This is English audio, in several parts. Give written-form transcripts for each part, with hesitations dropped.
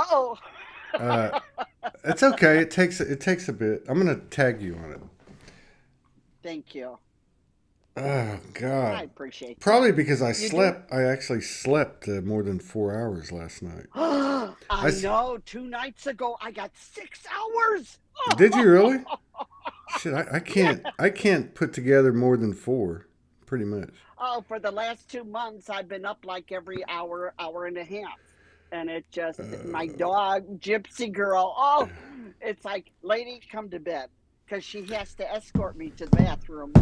Uh-oh. Uh, it's okay. It takes a bit. I'm gonna tag you on it. Thank you. Oh I God. appreciate Probably that. because I You do? slept. I actually slept more than 4 hours last night. I I s- know. 2 nights ago, I got 6 hours. did you really? Shit, I Yeah. can't. I can't put together more than four. Pretty much. Oh, for the last 2 months, I've been up like every hour, hour and a half. And it just, my Uh, dog, Gypsy Girl, oh, it's like, lady, come to bed. Because she has to escort me to the bathroom.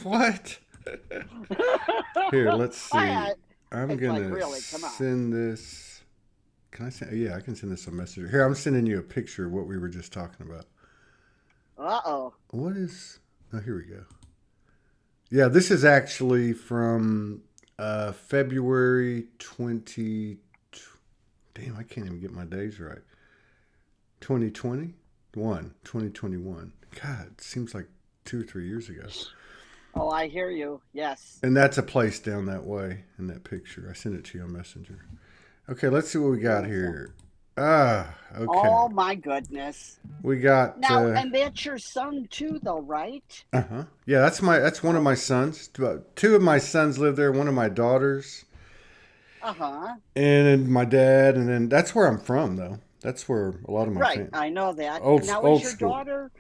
what? Here, let's see. I'm It's like, gonna really, come on. send this. Can I send? Yeah, I can send this a message. Here, I'm sending you a picture of what we were just talking about. Uh-oh. What is? Oh, here we go. Yeah, this is actually from February 20. Damn, I can't even get my days right. 2021, 2021. God, it seems like 2 or 3 years ago. Oh, I hear you. Yes. And that's a place down that way in that picture. I sent it to you on Messenger. Okay, let's see what we got Beautiful. here. Okay. Oh, my goodness. We got Now, and that's your son too, though, right? uh-huh. Yeah, that's one of my Oh, sons. Two of my sons live there, one of my daughters, uh-huh. and then my dad, and then that's where I'm from though. That's where a lot of my Right, family I know that. old Now, is old your school. daughter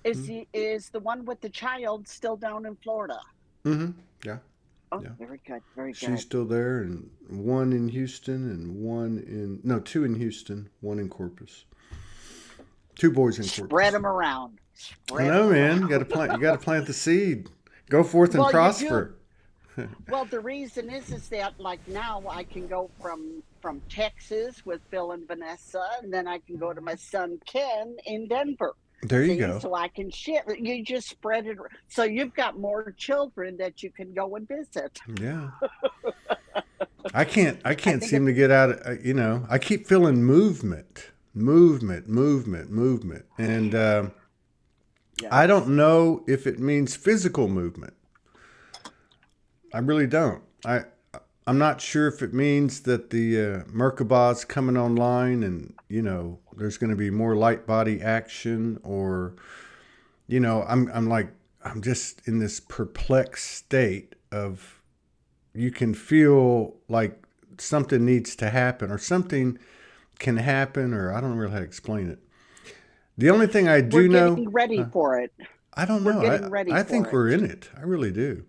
is the one with the child still down in Florida? Mm-hmm. Yeah, Oh, yeah. very good, very She's good. still there, and one in Houston, and one in no, two in Houston, one in Corpus. Two boys in Spread Corpus. them around. I Spread know, them man. You got to around. plant. You got to plant the seed. Go forth and Well, you do. prosper. Well, the reason is that like now I can go from Texas with Phil and Vanessa, and then I can go to my son Ken in Denver. There you See, go. so I can share. You just spread it. So you've got more children that you can go and visit. Yeah. I can't. I I can't think seem it's to get out. I keep feeling movement, and I yes. don't know if it means physical movement. I really don't. I'm not sure if it means that the Merkabah's coming online, and there's going to be more light body action, or I'm just in this perplexed state of you can feel like something needs to happen or something can happen, or I don't really know how to explain it. The only thing I We're do know, getting ready for it. I don't We're know. getting ready I for think we're it. in it. I really do.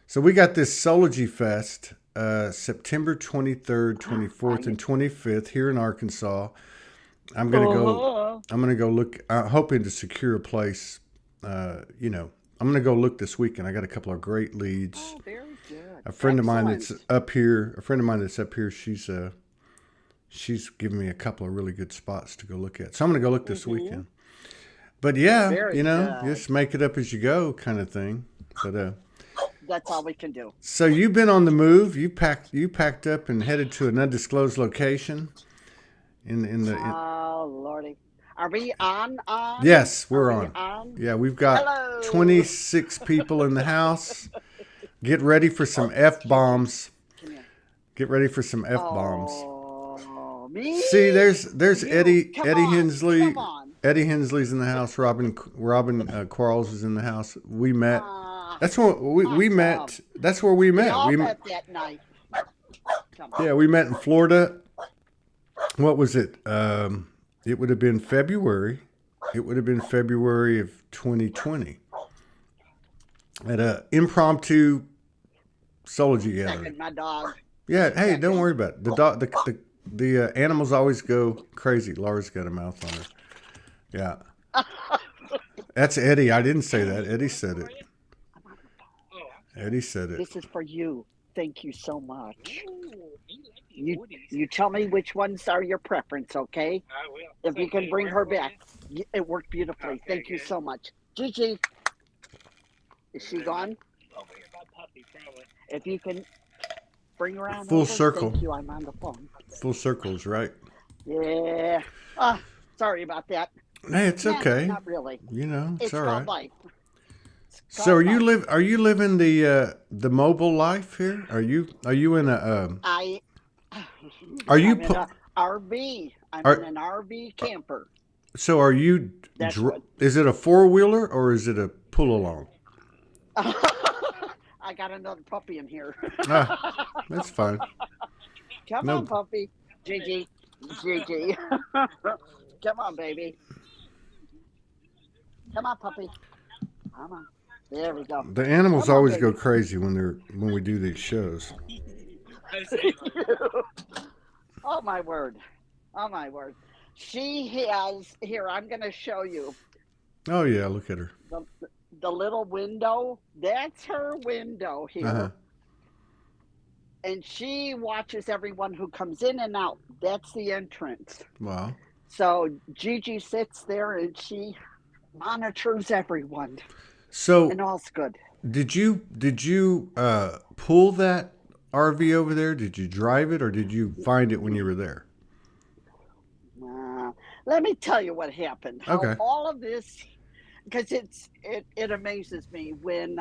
So we got this Soulogy Fest, September 23rd, 24th, I and 25th here in Arkansas. I'm gonna go. uh I'm gonna go look. Hoping to secure a place. I'm gonna go look this weekend. I got a couple of great leads. oh, very good. A friend of mine that's Excellent. up here. A friend of mine that's up here. She's given me a couple of really good spots to go look at. So I'm gonna go look this Mm-hmm. weekend. But yeah, Very good. just make it up as you go, kind of thing. But That's all we can do. so you've been on the move. You packed up and headed to an undisclosed location. Oh, Lordy. Are we on? On? Yes, Are we're we on. on? Yeah, we've got Hello. 26 people in the house. Get ready for some Oh, f Gigi, bombs. come here. Get ready for some f bombs. Oh, me? See, there's You? Come Eddie on. Hensley. Come on. Eddie Hensley's in the house. Robin Quarles is in the house. We met. Ah, That's when we awesome. met. That's where we We met. all met that night. Come on. Yeah, we met in Florida. What was it? It would have been February. It would have been February of 2020 at a impromptu Soulogy gathering. Second, my dog. Yeah. Hey, don't Second. worry about it. The dog. The animals always go crazy. Laura's got a mouth on her. Yeah. That's Eddie. I didn't say that. Eddie said it. Eddie said it. This is for you. Thank you so much. You tell me which ones are your preference, okay? If you can bring her back. It worked beautifully. Thank you so much. Gigi, is she gone? If you can bring her on Full over, circle. thank you. I'm on the phone. Full circles, right? Yeah. Ah, sorry about that. Hey, it's Nah, okay. not really. It's It's all called right. life. It's So called life. are you living the mobile life here? Are you in a I are you I'm in pu- a RV. I'm in Are an RV camper. so are you? That's what. Is it a four-wheeler or is it a pull-along? I got another puppy in here. Ah, that's fine. Come on, No, puppy. Gigi. Gigi. Come on, baby. Come on, puppy. Come on. There we go. the animals Come on, always go baby. crazy when we do these shows. Oh, my word. Oh, my word. She has, here, I'm going to show you Oh yeah, look at her. the, the little window. That's her window Uh huh. here. And she watches everyone who comes in and out. That's the entrance. Wow. So Gigi sits there and she monitors everyone, So and all's good. did you pull that RV over there? Did you drive it or did you find it when you were there? Uh, Let me tell you what happened. How Okay. all of this, because it amazes me when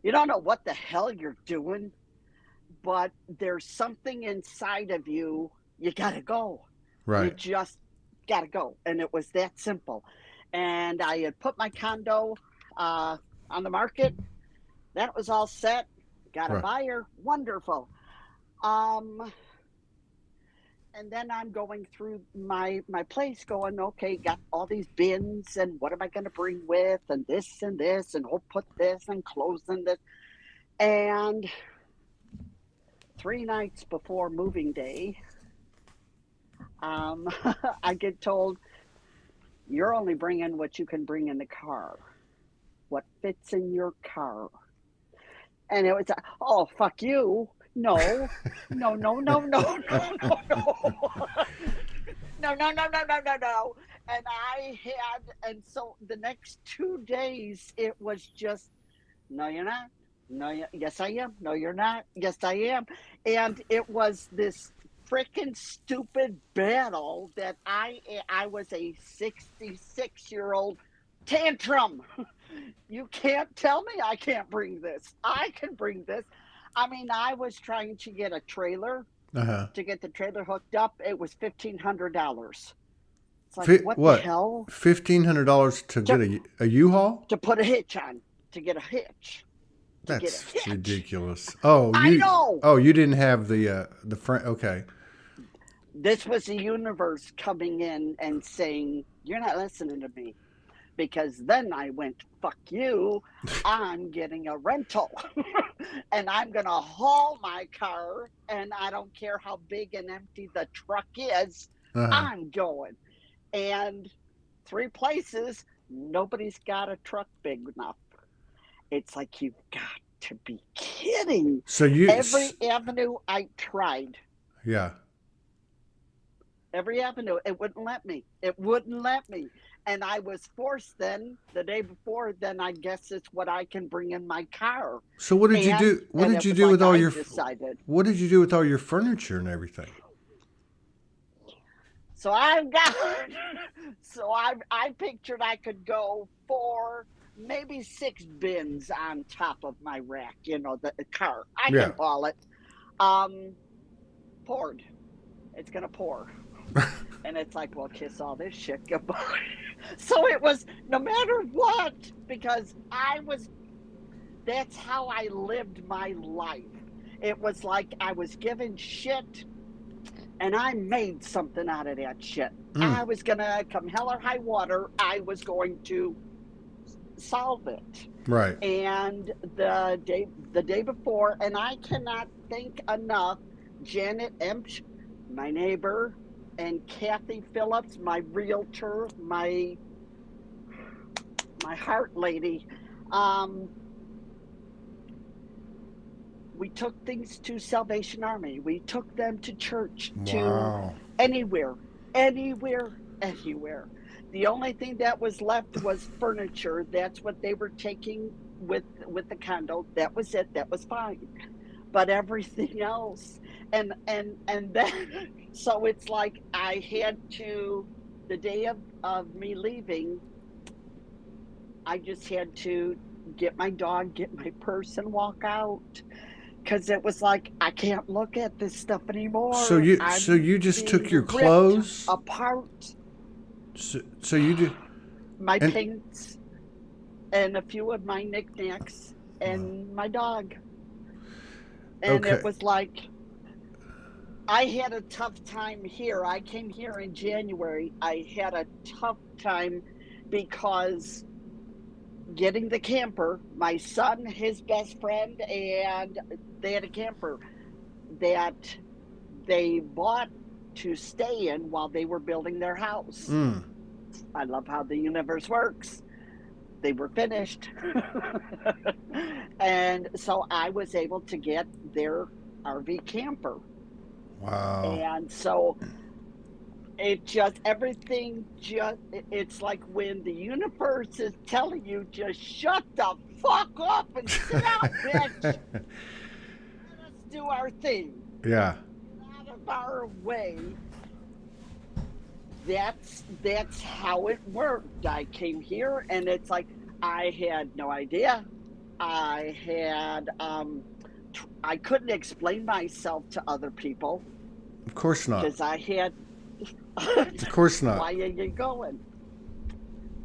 you don't know what the hell you're doing, but there's something inside of you. You gotta go. You Right. just gotta go, and it was that simple. And I had put my condo uh, on the market. That was all set. Got a Right. buyer. Wonderful. Um, and then I'm going through my place, going, okay, got all these bins, and what am I going to bring with, and this, and we'll put this and clothes and this. And 3 nights before moving day, I get told you're only bringing what you can bring in the car, what fits in your car. And it was, oh, fuck you. No, no, no, no, no, no, no, no. No, no, no, no, no, no, no. And and so the next 2 days, it was just, no, you're not. No, yes, I am. No, you're not. Yes, I am. And it was this freaking stupid battle that I was a 66-year-old tantrum. You can't tell me I can't bring this. I can bring this. I mean, I was trying to get a trailer Uh huh. to get the trailer hooked up. It was $1,500. It's like, what the What? hell? $1,500 to To get a U-Haul? to put a hitch on, to get a hitch, to get a That's hitch. ridiculous. Oh, I know. you didn't have the front. Okay. This was the universe coming in and saying, you're not listening to me. Because then I went, fuck you, I'm getting a rental. And I'm going to haul my car, and I don't care how big and empty the truck is, Uh huh. I'm going. And 3 places, nobody's got a truck big enough. It's like, you've got to be kidding. So Every avenue I tried, yeah. every avenue, it wouldn't let me. It wouldn't let me. And I was forced then, the day before, then I guess it's what I can bring in my car. So what did you do? What And did it you was do like with all I your? decided. What did you do with all your furniture and everything? So I've got, so I pictured I could go 4, maybe 6 bins on top of my rack, the car. I Yeah. can haul it. Poured. It's going to pour. And it's like, well, kiss all this shit goodbye. So it was no matter what, because that's how I lived my life. It was like I was given shit, and I made something out of that shit. I was going to, come hell or high water, I was going to solve it. Right. And the day before, and I cannot thank enough Janet Emch, my neighbor, and Kathy Phillips, my realtor, my heart lady. We took things to Salvation Army. We took them to church, Wow. to anywhere. The only thing that was left was furniture. That's what they were taking with the condo. That was it. That was fine. But everything else, and then, so it's like I had to, the day of me leaving, I just had to get my dog, get my purse, and walk out. because it was like I can't look at this stuff So anymore. you I'm just took being your ripped clothes. apart. So you did, My and paints and a few of my knickknacks and my dog. And it okay, was like I had a tough time here. I came here in January. I had a tough time because getting the camper, my son, his best friend, and they had a camper that they bought to stay in while they were building their house. mm, I love how the universe works. They were finished. And so I was able to get their RV camper. wow. And so it just, everything just, it's like when the universe is telling you, just shut the fuck up and sit out, bitch. Let us do our thing. Yeah. Get out of our way. That's how it worked. I came here and it's like I had no idea. I had I couldn't explain myself to other people Of course not. because I had Of course not. why are you going?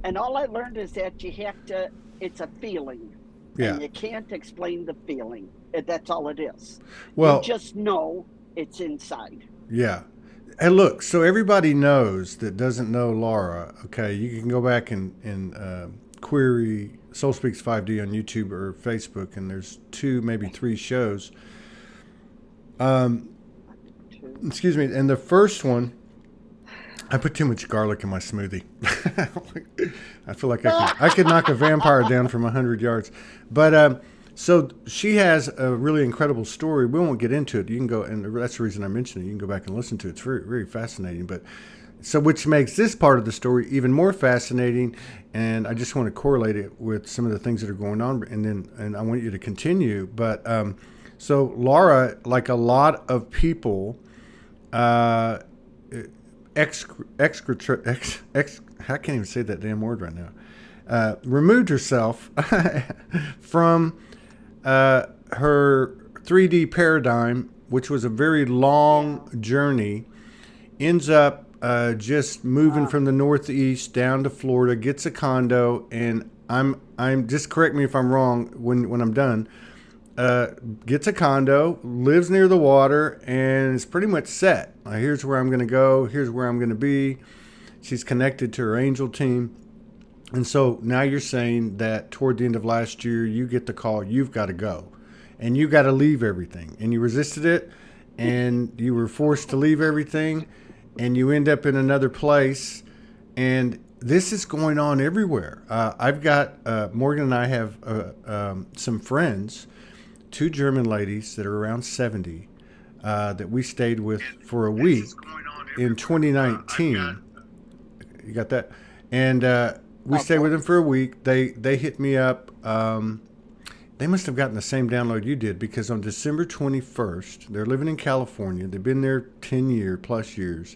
And all I learned is that you have to, it's a feeling. Yeah. And you can't explain the feeling. That's all it is. Well, you just know it's inside. yeah. Hey, look. So everybody knows that doesn't know Laura. Okay, you can go back and query Soul Speaks 5D on YouTube or Facebook, and there's 2, maybe 3 shows. Excuse me. And the first one, I put too much garlic in my smoothie. I feel like I could knock a vampire down from 100 yards. But so she has a really incredible story. We won't get into it. You can go, and that's the reason I mentioned it. You can go back and listen to it. It's very, very fascinating. But so which makes this part of the story even more fascinating. And I just want to correlate it with some of the things that are going on. And I want you to continue. But so Laura, like a lot of people, I can't even say that damn word right now. Removed herself from her 3D paradigm, which was a very long journey, ends up just moving from the Northeast down to Florida, gets a condo, and I'm just correct me if I'm wrong when I'm done. Gets a condo, lives near the water, and is pretty much set. Here's where I'm going to go. Here's where I'm going to be. She's connected to her angel team. And so now you're saying that toward the end of last year, you get the call, you've got to go. And you got to leave everything. And you resisted it, and you were forced to leave everything, and you end up in another place. And this is going on everywhere. I've got, Morgan and I have some friends, 2 German ladies that are around 70 that we stayed with for a week in 2019. You got that? And we stayed with them for a week. They hit me up. They must have gotten the same download you did, because on December 21st, they're living in California. They've been there 10 plus years.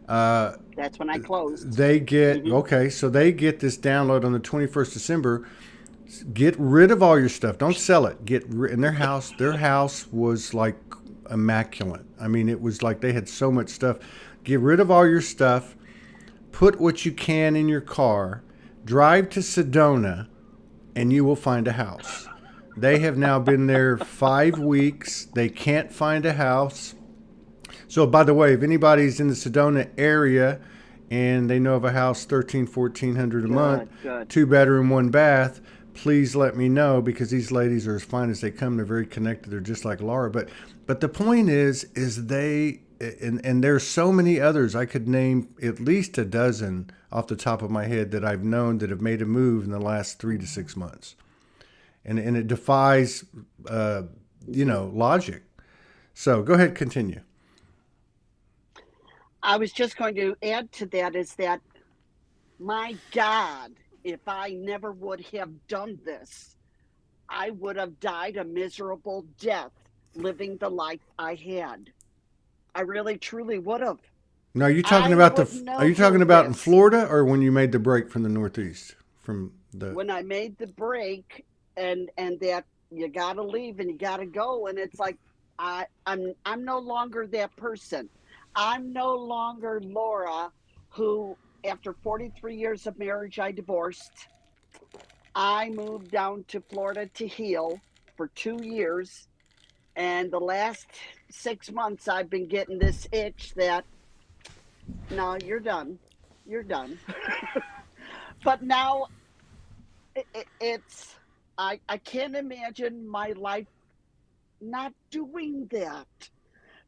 That's when I closed. They get, okay, so they get this download on the 21st December. Get rid of all your stuff. Don't sell it. In their house was like immaculate. I mean, it was like they had so much stuff. Get rid of all your stuff. Put what you can in your car. Drive to Sedona, and you will find a house. They have now been there 5 weeks. They can't find a house. So, by the way, if anybody's in the Sedona area and they know of a house, $1,300-1,400 a month, 2-bedroom, 1 bath, please let me know, because these ladies are as fine as they come. They're very connected. They're just like Laura. But the point is they, and there's so many others. I could name at least a dozen off the top of my head that I've known that have made a move in the last 3 to 6 months. And it defies, logic. So go ahead, continue. I was just going to add to that is that, my God, if I never would have done this, I would have died a miserable death living the life I had. I really, truly would have. Now, are you talking about in Florida, or when you made the break from the Northeast? When I made the break, and that you gotta leave and you gotta go. And it's like, I'm no longer that person. I'm no longer Laura, who after 43 years of marriage, I divorced. I moved down to Florida to heal for 2 years. And the last 6 months, I've been getting this itch that, no, you're done. You're done. But now it's, I can't imagine my life not doing that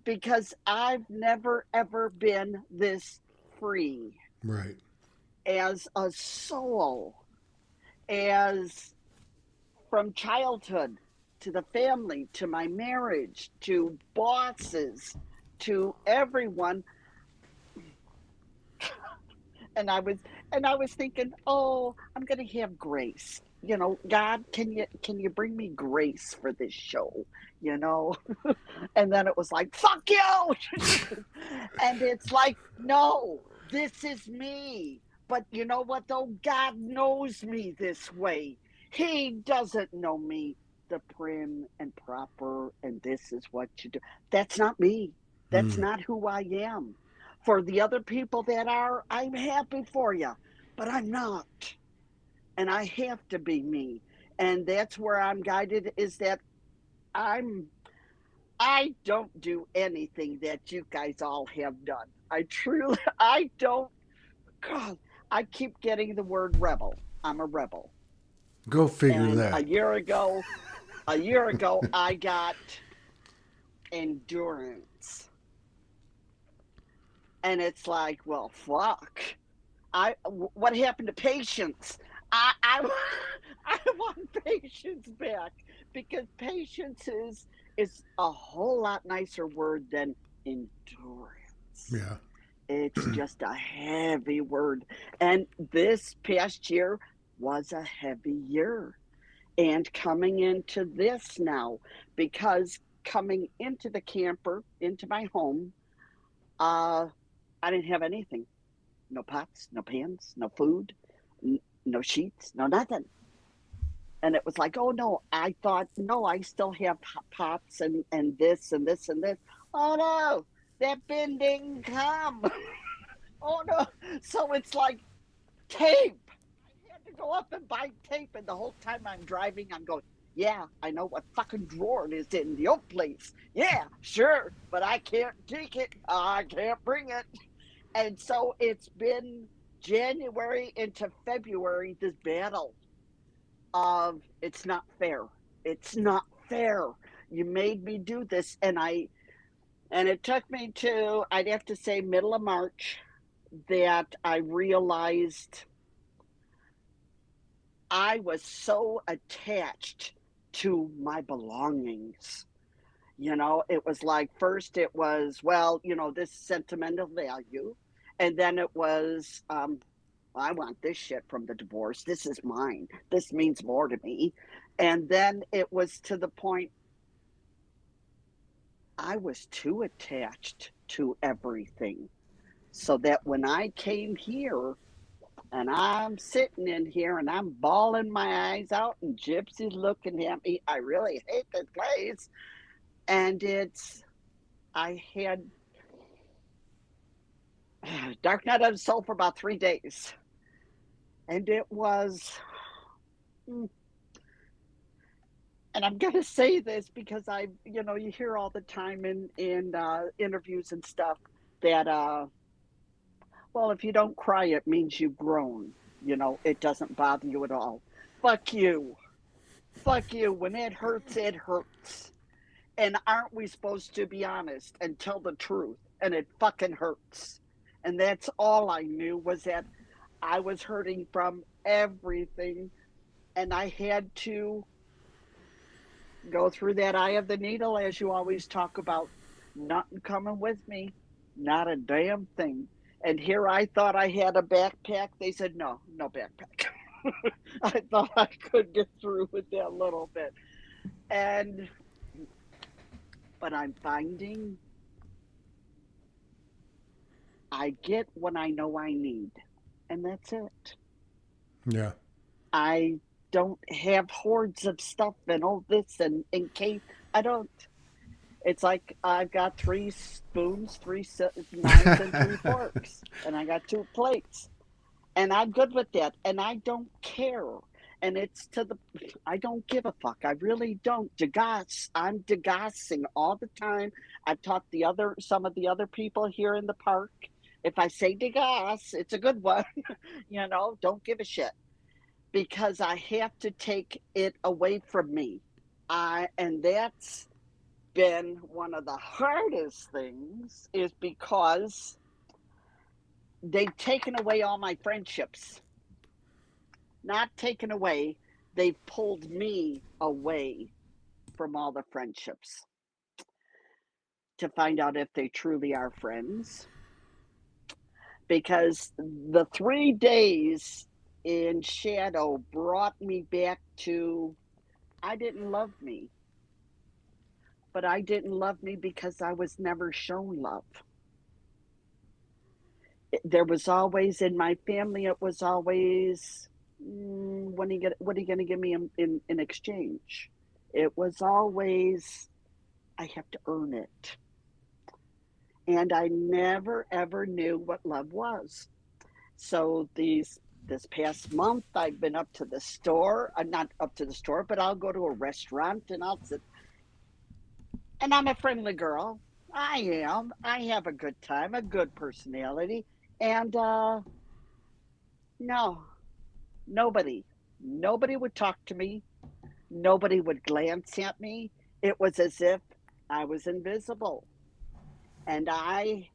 because I've never, ever been this free Right. as a soul, as from childhood to the family, to my marriage, to bosses, to everyone. And I was thinking, oh, I'm gonna have grace. You know, God, can you bring me grace for this show? You know? And then it was like, fuck you. And it's like, no, this is me. But you know what though? God knows me this way. He doesn't know me the prim and proper and this is what you do. That's not me. That's Mm. not who I am. For the other people that are, I'm happy for you, but I'm not. And I have to be me. And that's where I'm guided is that I'm I don't do anything that you guys all have done. I don't. God, I keep getting the word rebel. I'm a rebel. Go figure And that. a year ago, I got endurance. And it's like, well, fuck. What happened to patience? I I want patience back because patience is a whole lot nicer word than endurance. Yeah. It's just a heavy word. And this past year was a heavy year. And coming into this now, because coming into the camper, into my home, uh, I didn't have anything. No pots, no pans, no food, no sheets, no nothing. And it was like, oh no, I thought, no, I still have pots and this and this and this. Oh no, that bin didn't come. Oh no. So it's like tape. I had to go up and buy tape. And the whole time I'm driving, I'm going, yeah, I know what fucking drawer it is in the old place. Yeah, sure. But I can't take it. I can't bring it. And so it's been January into February, this battle of it's not fair. It's not fair. You made me do this. And it took me to, I'd have to say, middle of March that I realized I was so attached to my belongings. You know, it was like first it was, well, you know, this sentimental value. And then it was, I want this shit from the divorce. This is mine. This means more to me. And then it was to the point I was too attached to everything. So that when I came here and I'm sitting in here and I'm bawling my eyes out and Gypsy's looking at me, I really hate this place. And I had Dark Night of the Soul for about 3 days. And it was, and I'm going to say this because you hear all the time in interviews and stuff that, well, if you don't cry, it means you've grown. You know, it doesn't bother you at all. Fuck you. Fuck you. When it hurts, it hurts. And aren't we supposed to be honest and tell the truth? And it fucking hurts. And that's all I knew was that I was hurting from everything. And I had to go through that eye of the needle, as you always talk about. Nothing coming with me. Not a damn thing. And here I thought I had a backpack. They said, no, no backpack. I thought I could get through with that little bit. But I'm finding I get what I know I need. And that's it. Yeah. I don't have hordes of stuff and all this and in case I don't. It's like I've got 3 spoons, 3 knives, and 3 forks, and I got 2 plates, and I'm good with that, and I don't care. And it's to the, I don't give a fuck. I really don't. Degas, I'm degassing all the time. I've taught some of the other people here in the park. If I say degas, it's a good one. Don't give a shit because I have to take it away from me. And that's been one of the hardest things is because they've taken away all my friendships. Not taken away, they've pulled me away from all the friendships to find out if they truly are friends. Because the 3 days in shadow brought me back to I didn't love me. But I didn't love me because I was never shown love. There was always in my family, it was always, what are you going to give me in exchange? It was always, I have to earn it. And I never, ever knew what love was. So this past month, I've been up to the store. I'm not up to the store, but I'll go to a restaurant and I'll sit. And I'm a friendly girl. I am. I have a good time, a good personality. And no, nobody would talk to me. Nobody would glance at me. It was as if I was invisible. And I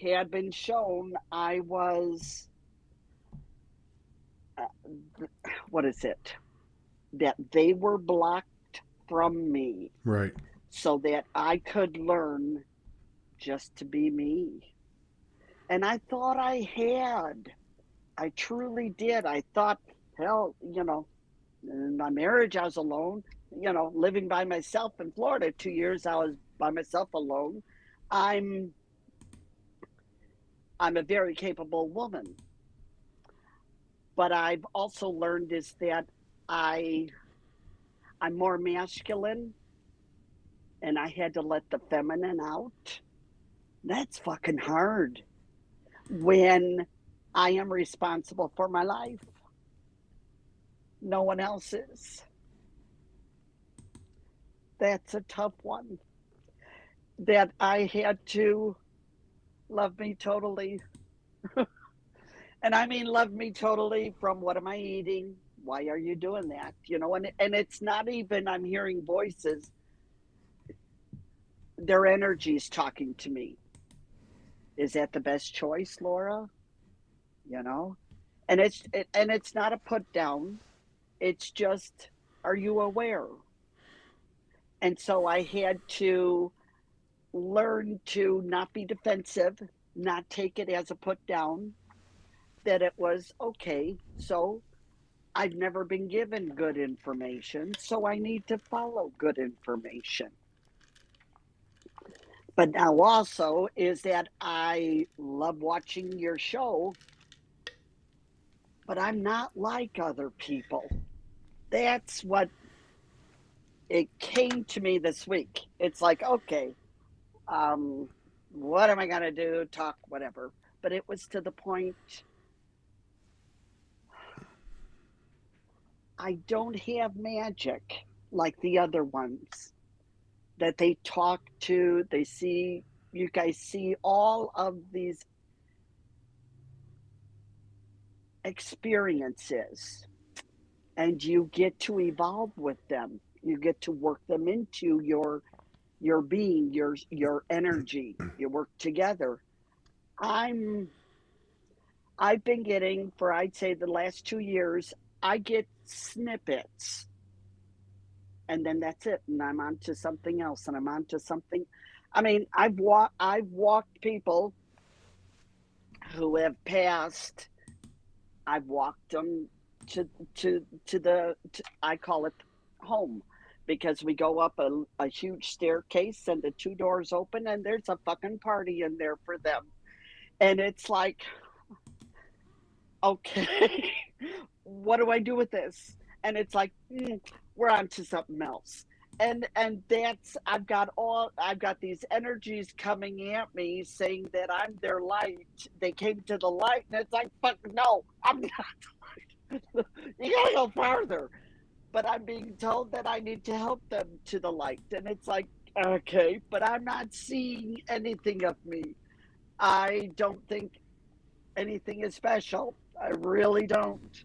had been shown I was, what is it? That they were blocked from me. Right. So that I could learn just to be me. And I thought I had. I truly did. I thought, hell, in my marriage, I was alone, living by myself in Florida. 2 years, I was by myself alone. I'm a very capable woman. But I've also learned is that I'm more masculine and I had to let the feminine out. That's fucking hard when I am responsible for my life. No one else is. That's a tough one. That I had to love me totally. And I mean, love me totally from what am I eating? Why are you doing that? And it's not even I'm hearing voices. Their energy's talking to me. Is that the best choice, Laura? And it's not a put down. It's just, are you aware? And so I had to learn to not be defensive, not take it as a put down, that it was okay. So I've never been given good information, so I need to follow good information. But now also is that I love watching your show, but I'm not like other people. That's what it came to me this week. It's like, okay, what am I going to do? Talk, whatever. But it was to the point, I don't have magic like the other ones that they talk to, they see, you guys see all of these experiences and you get to evolve with them. You get to work them into your being, your energy. You work together. I've been getting, for I'd say the last 2 years, I get snippets. And then that's it. And I'm on to something else. And I'm on to something. I mean, I've walked people who have passed. I've walked them to I call it home, because we go up a huge staircase and the 2 doors open and there's a fucking party in there for them. And it's like, okay, what do I do with this? and it's like, we're on to something else. And that's, I've got these energies coming at me saying that I'm their light. They came to the light, and it's like, fuck no, I'm not. You gotta go farther. But I'm being told that I need to help them to the light, and it's like, okay, but I'm not seeing anything of me. I don't think anything is special. I really don't.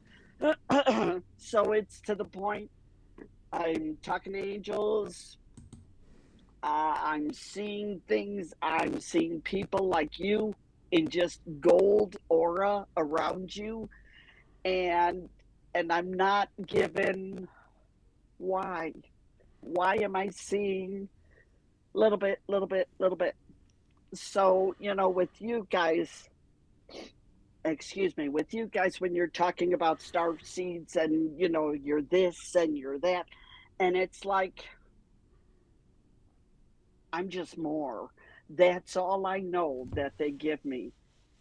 So it's to the point. I'm talking to angels. I'm seeing things. I'm seeing people like you in just gold aura around you, and I'm not given why. Why am I seeing little bit, little bit, little bit? So with you guys, excuse me, with you guys, when you're talking about star seeds and you're this and you're that, and it's like, I'm just more. That's all I know that they give me,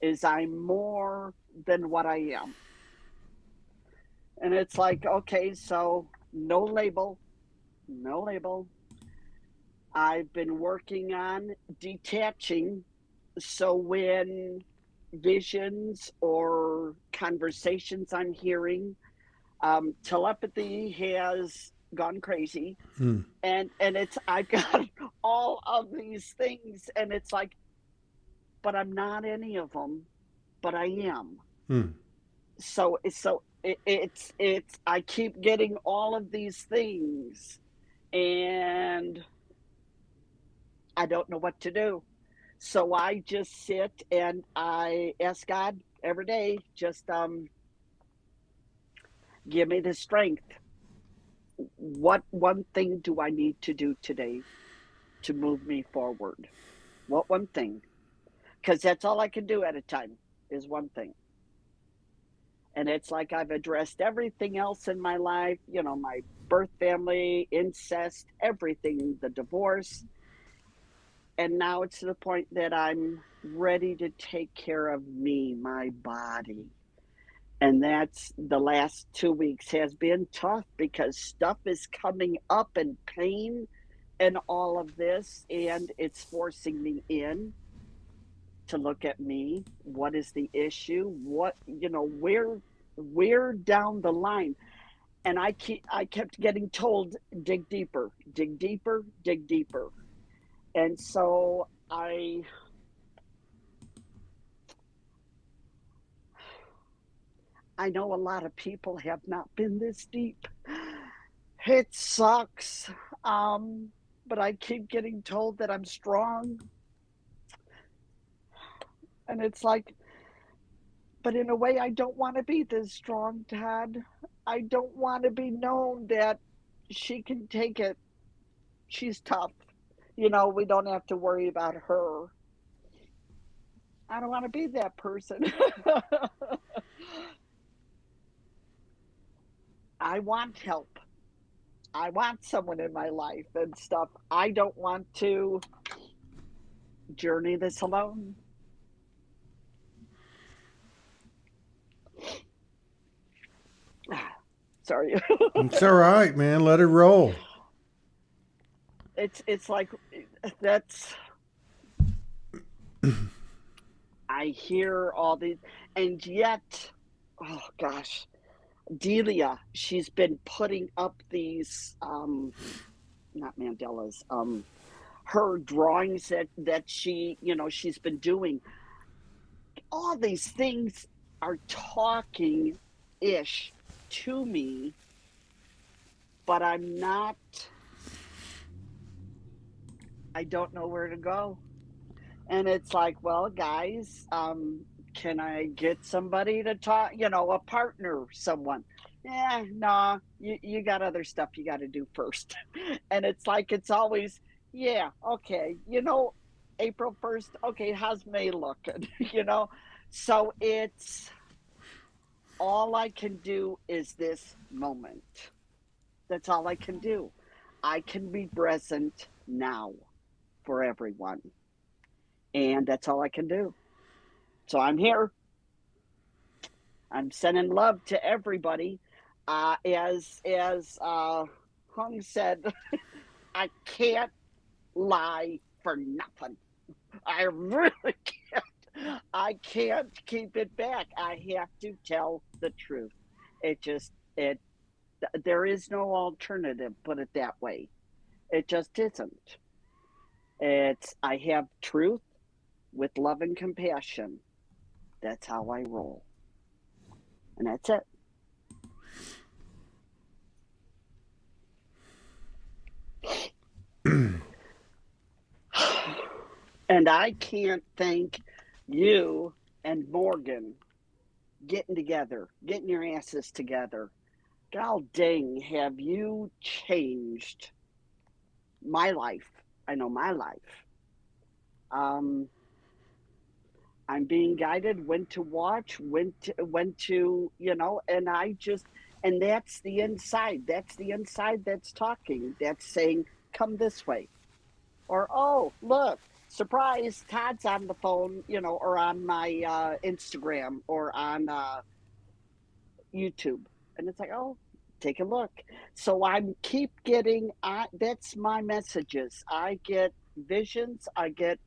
is I'm more than what I am. And it's like, okay, so no label, no label. I've been working on detaching, so when visions or conversations I'm hearing, telepathy has gone crazy. And it's, I've got all of these things, and it's like, but I'm not any of them, but I am. So it's I keep getting all of these things, and I don't know what to do. So I just sit and I ask God every day, just give me the strength. What one thing do I need to do today to move me forward? What one thing? Because that's all I can do at a time, is one thing. And it's like I've addressed everything else in my life, my birth family, incest, everything, the divorce. And now it's to the point that I'm ready to take care of me, my body. And that's, the last 2 weeks has been tough because stuff is coming up, and pain and all of this, and it's forcing me in to look at me. What is the issue? What, where down the line? And I kept getting told, dig deeper, dig deeper, dig deeper. And so I know a lot of people have not been this deep. It sucks. But I keep getting told that I'm strong. And it's like, but in a way, I don't want to be this strong, Todd. I don't want to be known that she can take it. She's tough. We don't have to worry about her. I don't want to be that person. I want help. I want someone in my life and stuff. I don't want to journey this alone. Sorry. It's all right, man. Let it roll. It's like, that's, I hear all these, and yet, oh gosh, Delia, she's been putting up these, not Mandela's, her drawings that she's been doing. All these things are talking ish to me, but I don't know where to go. And it's like, well, guys, can I get somebody to talk, a partner, someone? Yeah, no, you got other stuff you got to do first. And it's like, it's always, yeah, okay, April 1st, okay, how's May looking? So it's, all I can do is this moment. That's all I can do. I can be present now for everyone. And that's all I can do. So I'm here. I'm sending love to everybody. As Hung said, I can't lie for nothing. I really can't. I can't keep it back. I have to tell the truth. It just it there is no alternative, put it that way. It just isn't. It's I have truth with love and compassion. That's how I roll. And that's it. And I can't thank you and Morgan getting together, getting your asses together. God dang, have you changed my life? I know my life. Um, I'm being guided when to watch, when to, and I just, and that's the inside. That's the inside that's talking. That's saying, come this way. Or, oh, look, surprise, Todd's on the phone, or on my Instagram or on YouTube. And it's like, oh, take a look. So I'm keep getting, that's my messages. I get visions, I get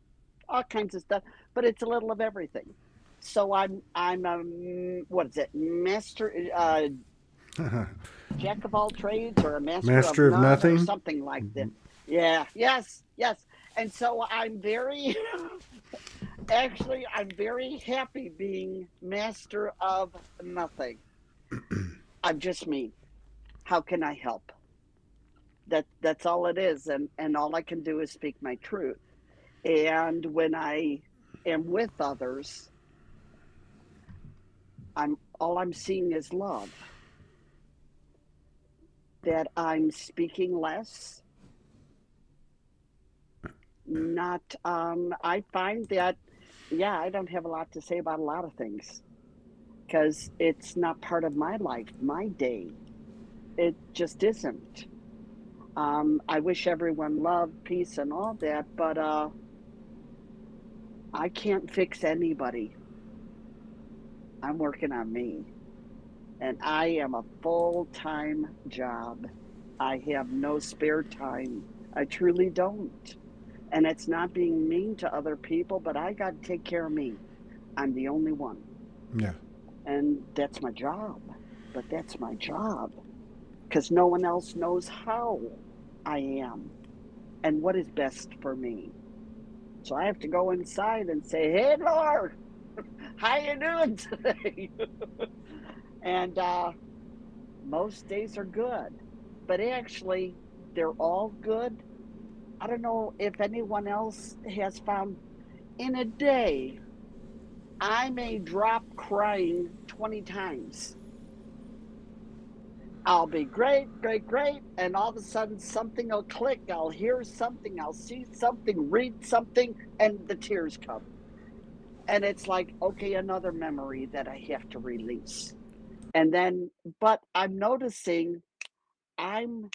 all kinds of stuff, but it's a little of everything. So I'm what is it, master, jack of all trades, or a master of Master of none, or nothing. something like that. Yeah, yes, yes. And so I'm very, actually, I'm very happy being master of nothing. I'm just me. How can I help? That's all it is, and all I can do is speak my truth. And when I am with others, I'm seeing is love. That I'm speaking less. Not I find that, yeah, I don't have a lot to say about a lot of things because it's not part of my life, my day. It just isn't. I wish everyone love, peace, and all that, but I can't fix anybody. I'm working on me. And I am a full-time job. I have no spare time. I truly don't. And it's not being mean to other people, but I got to take care of me. I'm the only one. Yeah. And that's my job. But that's my job. Because no one else knows how I am and what is best for me. So I have to go inside and say, hey, Laura, how you doing today? And most days are good. But actually, they're all good. I don't know if anyone else has found in a day, I may drop crying 20 times. I'll be great, great, great. And all of a sudden, something will click. I'll hear something. I'll see something, read something, and the tears come. And it's like, okay, another memory that I have to release. And then, but I'm noticing I'm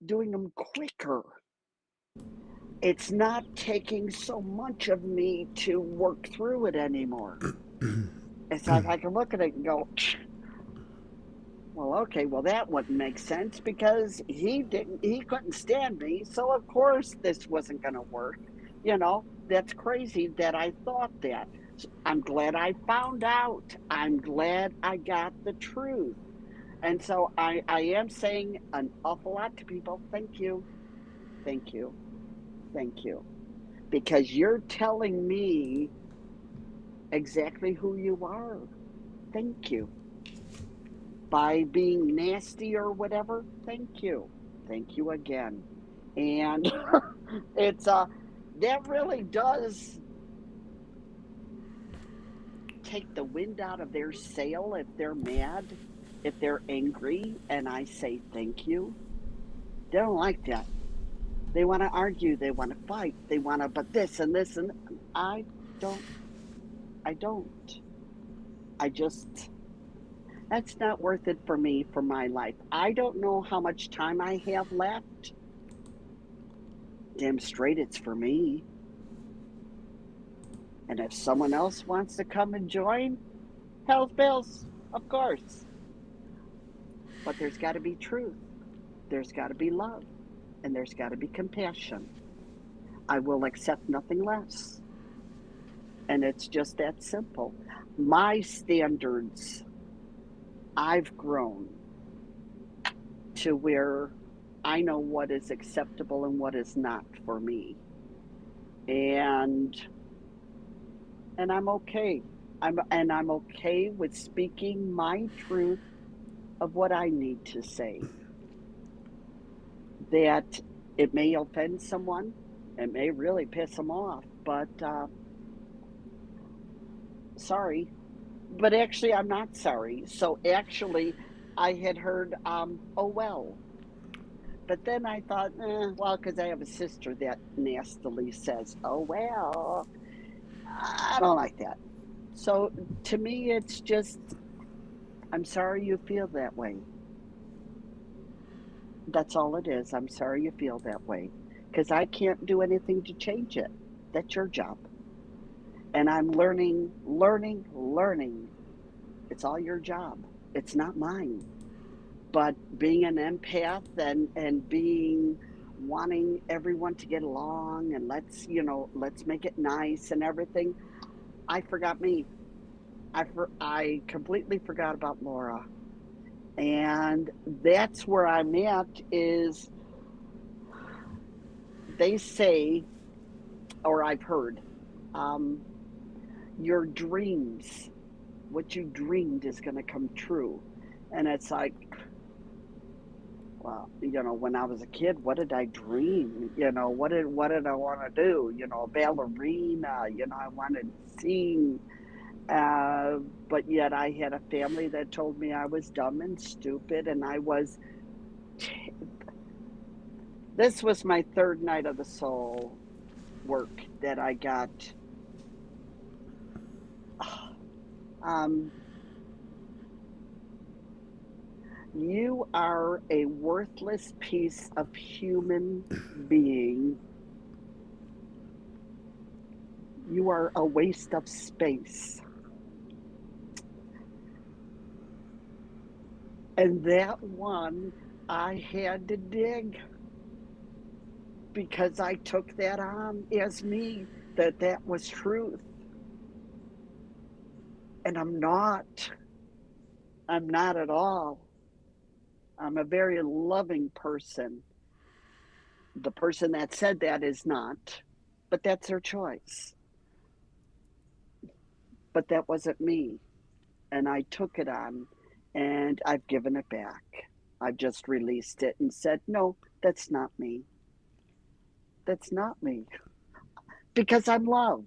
doing them quicker. It's not taking so much of me to work through it anymore. It's like I can look at it and go, well, okay, well that wouldn't make sense because he couldn't stand me, so of course this wasn't going to work. That's crazy that I thought that. I'm glad I found out. I'm glad I got the truth. And so I am saying an awful lot to people. Thank you. Thank you. Thank you. Because you're telling me exactly who you are. Thank you. By being nasty or whatever, thank you. Thank you again. And it's that really does take the wind out of their sail if they're mad, if they're angry, and I say thank you. They don't like that. They want to argue, they want to fight, they want to, but this and this and I don't. I don't. I just, that's not worth it for me, for my life. I don't know how much time I have left. Damn straight it's for me. And if someone else wants to come and join, hell's bells, of course. but there's got to be truth. There's got to be love, and there's got to be compassion. I will accept nothing less. And it's just that simple. My standards, I've grown to where I know what is acceptable and what is not for me. And I'm okay. I'm okay with speaking my truth of what I need to say. That it may offend someone, it may really piss them off, but sorry. But actually, I'm not sorry. So actually, I had heard, oh well. But then I thought, well, because I have a sister that nastily says, oh well. I don't like that. So to me, it's just, I'm sorry you feel that way. That's all it is. I'm sorry you feel that way. Because I can't do anything to change it. That's your job. And I'm learning, learning, learning. It's all your job. It's not mine. But being an empath and being wanting everyone to get along and let's make it nice and everything, I forgot me. I completely forgot about Laura. And that's where I'm at is they say, or I've heard, your dreams, what you dreamed is going to come true. And it's like, well, when I was a kid, what did I dream? What did I want to do? A ballerina, I wanted to sing. But yet I had a family that told me I was dumb and stupid, and this was my third night of the soul work that I got. You are a worthless piece of human being. You are a waste of space. And that one, I had to dig because I took that on as me, that was truth. And I'm not at all. I'm a very loving person. The person that said that is not, but that's their choice. But that wasn't me. And I took it on and I've given it back. I've just released it and said, no, that's not me. That's not me. Because I'm love.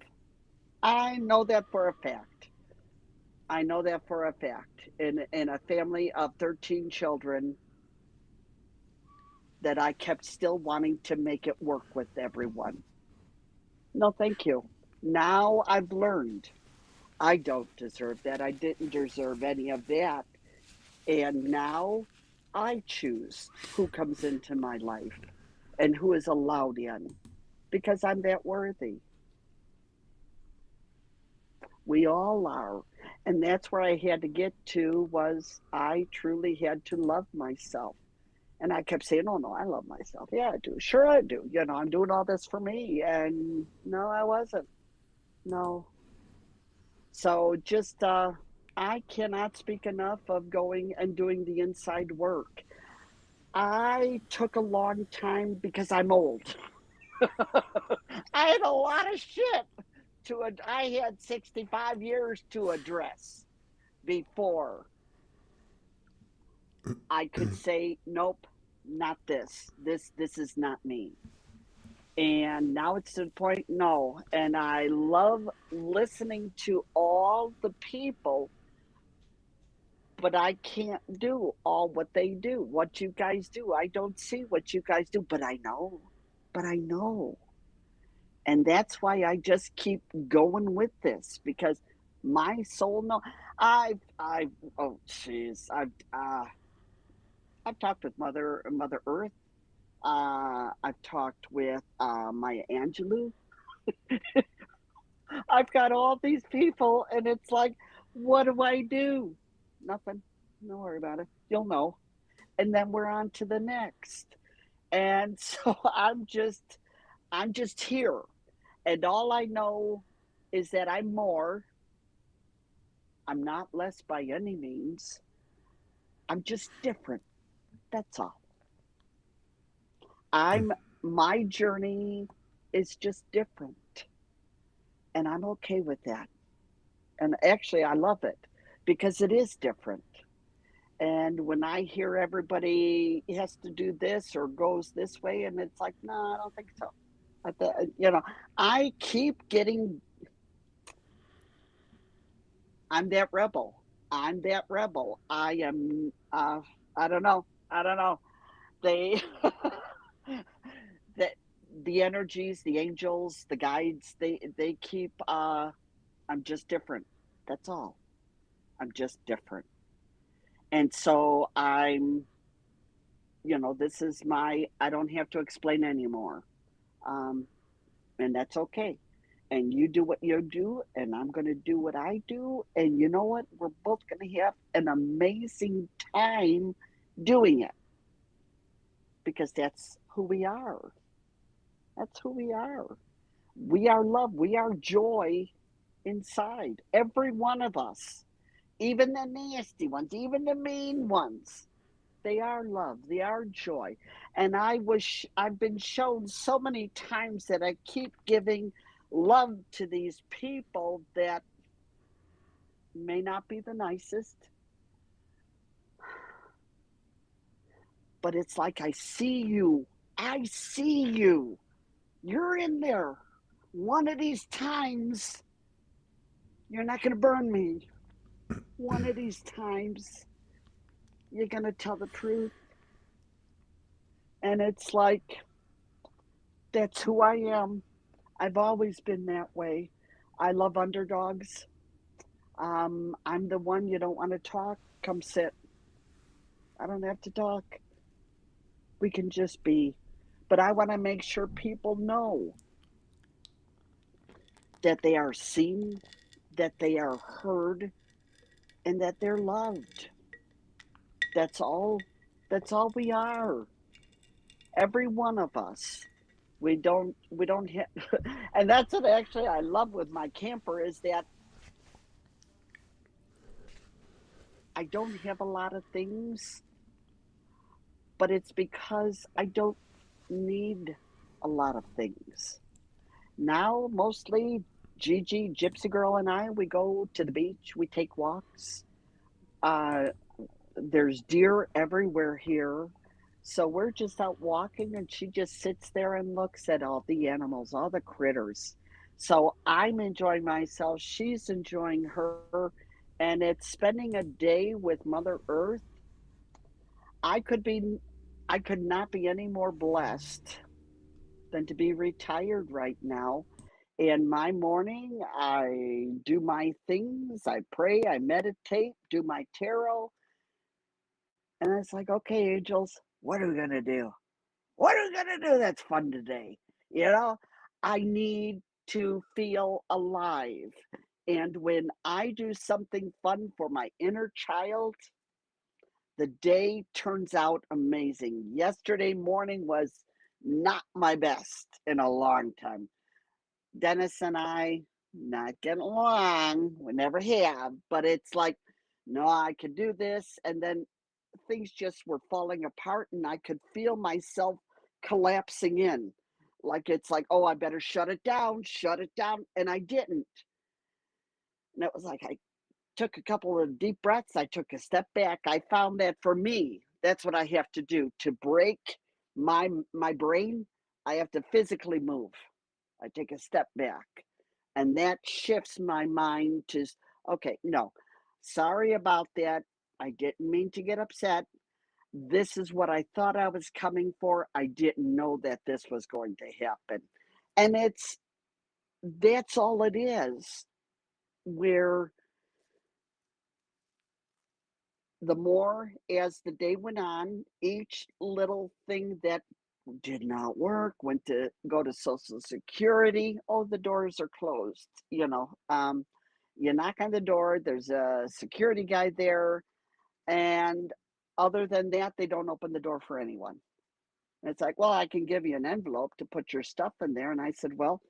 I know that for a fact. I know that for a fact. In a family of 13 children, that I kept still wanting to make it work with everyone. No, thank you. Now I've learned I don't deserve that. I didn't deserve any of that. And now I choose who comes into my life and who is allowed in because I'm that worthy. We all are. And that's where I had to get to was I truly had to love myself. And I kept saying, oh, no, I love myself. Yeah, I do. Sure, I do. I'm doing all this for me. And no, I wasn't. No. So just, I cannot speak enough of going and doing the inside work. I took a long time because I'm old. I had a lot of shit I had 65 years to address before I could say, nope, not this. This is not me. And now it's to the point, no. And I love listening to all the people, but I can't do all what they do, what you guys do. I don't see what you guys do, but I know. But I know. And that's why I just keep going with this because my soul know. Oh jeez, I've talked with Mother Earth. I've talked with Maya Angelou. I've got all these people, and it's like, what do I do? Nothing. Don't worry about it. You'll know. and then we're on to the next. And so I'm just here. And all I know is that I'm more. I'm not less by any means. I'm just different. That's all. I'm my journey is just different. And I'm okay with that. And actually I love it because it is different. And when I hear everybody has to do this or goes this way, and it's like, no, I don't think so. I keep getting, I'm that rebel. I'm that rebel. I am, I don't know. I don't know. They, the, the energies, the angels, the guides, they keep, I'm just different. That's all. I'm just different. And so this is I don't have to explain anymore. Um, and that's okay. And you do what you do, and I'm going to do what I do. And you know what? We're both going to have an amazing time doing it because that's who we are. That's who we are. We are love. We are joy inside. Every one of us, even the nasty ones, even the mean ones. They are love. They are joy. And I've been shown so many times that I keep giving love to these people that may not be the nicest, but it's like I see you. I see you. You're in there. One of these times, you're not going to burn me. One of these times, you're going to tell the truth. And it's like, that's who I am. I've always been that way. I love underdogs. I'm the one you don't want to talk. Come sit. I don't have to talk. We can just be. But I want to make sure people know that they are seen, that they are heard, and that they're loved. That's all. That's all we are. Every one of us. We don't hit, and that's what actually I love with my camper is that I don't have a lot of things, but it's because I don't need a lot of things. Now, mostly Gigi, Gypsy Girl, and I, we go to the beach, we take walks. Uh, there's deer everywhere here. So we're just out walking, and she just sits there and looks at all the animals, all the critters. So I'm enjoying myself. She's enjoying her. And it's spending a day with Mother Earth. I could be, I could not be any more blessed than to be retired right now. In my morning, I do my things, I pray, I meditate, do my tarot, and it's like, okay, angels, what are we going to do? What are we going to do that's fun today? You know, I need to feel alive. And when I do something fun for my inner child, the day turns out amazing. Yesterday morning was not my best in a long time. Dennis and I not getting along. We never have, but it's like, no, I could do this. And then things just were falling apart, and I could feel myself collapsing in. Like it's like, oh, I better shut it down. And I didn't. And it was like, I took a couple of deep breaths. I took a step back. I found that for me, that's what I have to do to break my brain. I have to physically move. I take a step back, and that shifts my mind to, okay, no, sorry about that. I didn't mean to get upset. This is what I thought I was coming for. I didn't know that this was going to happen. And that's all it is. Where the more as the day went on, each little thing that did not work, went to go to Social Security. Oh, the doors are closed. You knock on the door, there's a security guy there, and other than that, they don't open the door for anyone. And it's like, well, I can give you an envelope to put your stuff in there. And I said, well,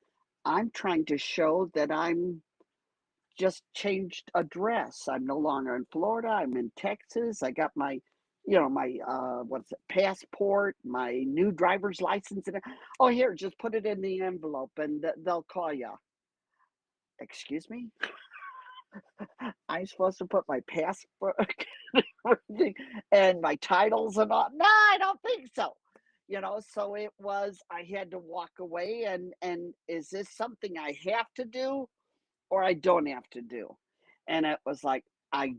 I'm trying to show that I'm just changed address. I'm no longer in Florida. I'm in Texas. I got my, my what's it, passport, my new driver's license. And oh, here, just put it in the envelope, and they'll call you. Excuse me? I'm supposed to put my passport and my titles and all? No, I don't think so. So it was. I had to walk away, and is this something I have to do? Or I don't have to do. And it was like, I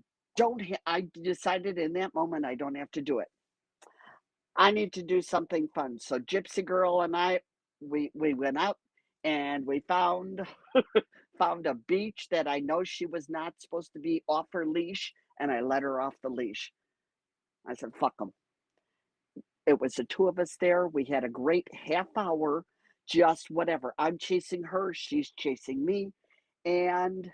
decided in that moment, I don't have to do it. I need to do something fun. So Gypsy Girl and I, we went out and we found a beach that I know she was not supposed to be off her leash, and I let her off the leash. I said, fuck them. It was the two of us there. We had a great half hour, just whatever. I'm chasing her, she's chasing me. And